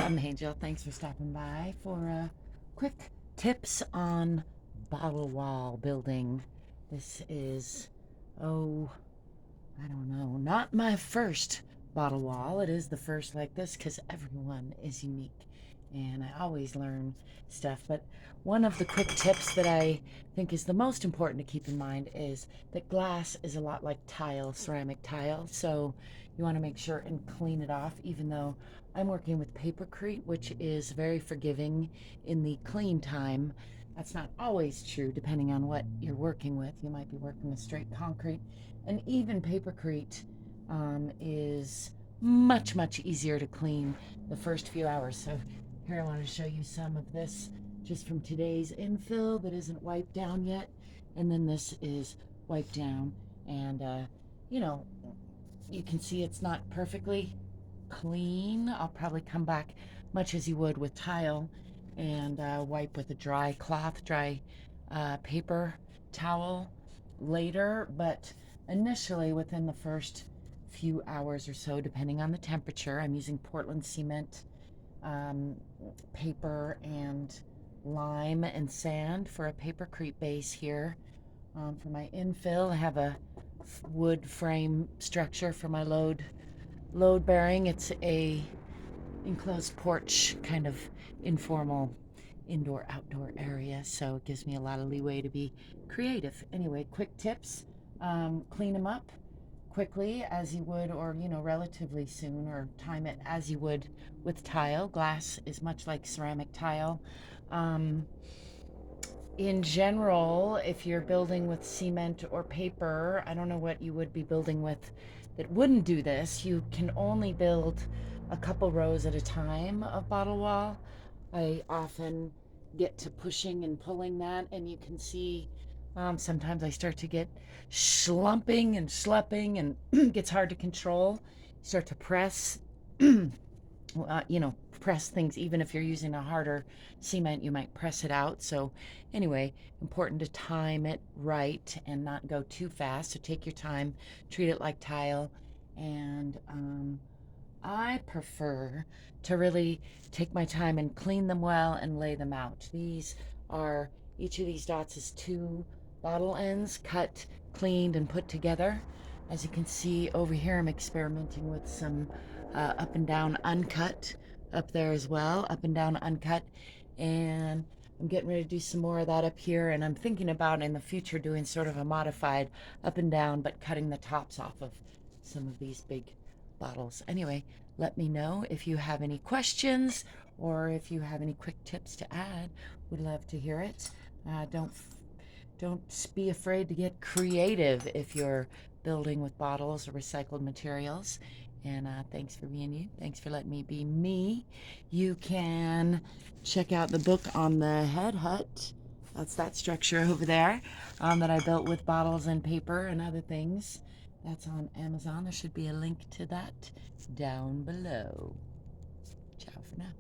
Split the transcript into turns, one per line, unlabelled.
I'm Angel. Thanks for stopping by for quick tips on bottle wall building. This is, oh, I don't know, not my first bottle wall. It is the first like this because everyone is unique and I always learn stuff. But one of the quick tips that I think is the most important to keep in mind is that glass is a lot like tile, ceramic tile. So you want to make sure and clean it off, even though I'm working with papercrete, which is very forgiving in the clean time. That's not always true depending on what you're working with. You might be working with straight concrete, and even papercrete is much easier to clean the first few hours. So here I want to show you some of this just from today's infill that isn't wiped down yet, and then this is wiped down, and you know, you can see it's not perfectly clean. I'll probably come back much as you would with tile and wipe with a dry cloth, dry paper towel later, but initially within the first few hours or so, depending on the temperature. I'm using Portland cement, paper, and lime and sand for a papercrete base here. For my infill, I have a wood frame structure for my load bearing. It's a enclosed porch, kind of informal indoor outdoor area, so it gives me a lot of leeway to be creative. Anyway, quick tips: clean them up quickly as you would, or relatively soon, or time it as you would with tile. Glass is much like ceramic tile. In general, if you're building with cement or paper, I don't know what you would be building with that wouldn't do this. You can only build a couple rows at a time of bottle wall. I often get to pushing and pulling that, and you can see sometimes I start to get slumping and schlepping, and it gets hard to control. You start to press. Press things. Even if you're using a harder cement, you might press it out. So anyway, important to time it right and not go too fast. So take your time, treat it like tile. And I prefer to really take my time and clean them well and lay them out. Each of these dots is 2 bottle ends, cut, cleaned, and put together. As you can see over here, I'm experimenting with some up and down uncut up there as well, up and down uncut, and I'm getting ready to do some more of that up here, and I'm thinking about in the future doing sort of a modified up and down, but cutting the tops off of some of these big bottles. Anyway, let me know if you have any questions or if you have any quick tips to add. Would love to hear it. Don't be afraid to get creative if you're building with bottles or recycled materials. And thanks for being you. Thanks for letting me be me. You can check out the book on the Head Hutt. That's that structure over there that I built with bottles and paper and other things. That's on Amazon. There should be a link to that down below. Ciao for now.